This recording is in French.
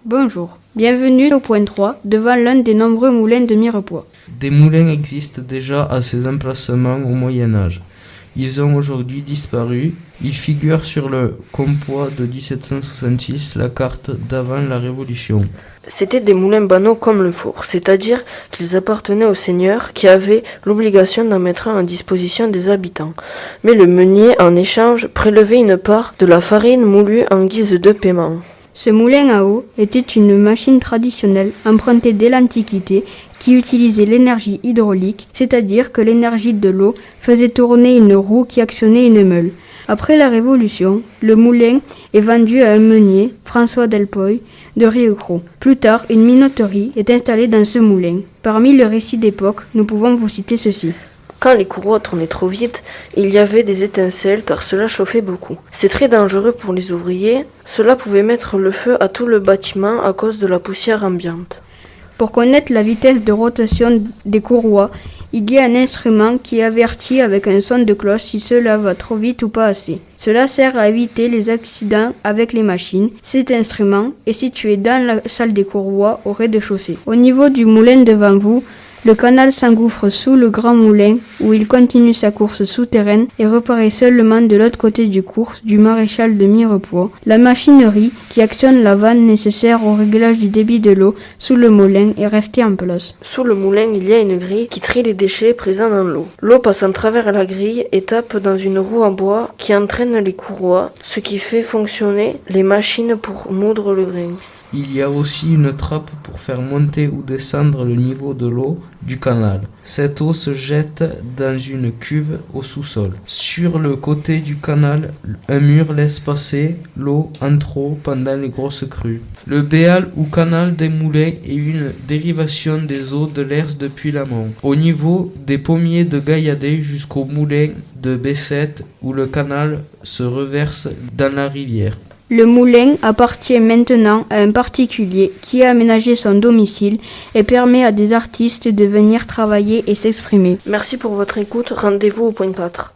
Bonjour, bienvenue au point 3, devant l'un des nombreux moulins de Mirepoix. Des moulins existent déjà à ces emplacements au Moyen-Âge. Ils ont aujourd'hui disparu. Ils figurent sur le compois de 1766, la carte d'avant la Révolution. C'étaient des moulins banaux comme le four, c'est-à-dire qu'ils appartenaient au seigneur qui avait l'obligation d'en mettre un à disposition des habitants. Mais le meunier, en échange, prélevait une part de la farine moulue en guise de paiement. Ce moulin à eau était une machine traditionnelle empruntée dès l'Antiquité qui utilisait l'énergie hydraulique, c'est-à-dire que l'énergie de l'eau faisait tourner une roue qui actionnait une meule. Après la Révolution, le moulin est vendu à un meunier, François Delpoy, de Rieucros. Plus tard, une minoterie est installée dans ce moulin. Parmi les récits d'époque, nous pouvons vous citer ceci. Quand les courroies tournaient trop vite, il y avait des étincelles car cela chauffait beaucoup. C'est très dangereux pour les ouvriers, cela pouvait mettre le feu à tout le bâtiment à cause de la poussière ambiante. Pour connaître la vitesse de rotation des courroies, il y a un instrument qui avertit avec un son de cloche si cela va trop vite ou pas assez. Cela sert à éviter les accidents avec les machines. Cet instrument est situé dans la salle des courroies au rez-de-chaussée. Au niveau du moulin devant vous, le canal s'engouffre sous le grand moulin où il continue sa course souterraine et reparaît seulement de l'autre côté du cours du maréchal de Mirepoix. La machinerie qui actionne la vanne nécessaire au réglage du débit de l'eau sous le moulin est restée en place. Sous le moulin, il y a une grille qui trie les déchets présents dans l'eau. L'eau passe en travers la grille et tape dans une roue en bois qui entraîne les courroies, ce qui fait fonctionner les machines pour moudre le grain. Il y a aussi une trappe pour faire monter ou descendre le niveau de l'eau du canal. Cette eau se jette dans une cuve au sous-sol. Sur le côté du canal, un mur laisse passer l'eau en trop pendant les grosses crues. Le béal ou canal des moulins est une dérivation des eaux de l'Ers depuis l'amont. Au niveau des pommiers de Gailladet jusqu'au moulin de Bessette où le canal se reverse dans la rivière. Le moulin appartient maintenant à un particulier qui a aménagé son domicile et permet à des artistes de venir travailler et s'exprimer. Merci pour votre écoute, rendez-vous au point 4.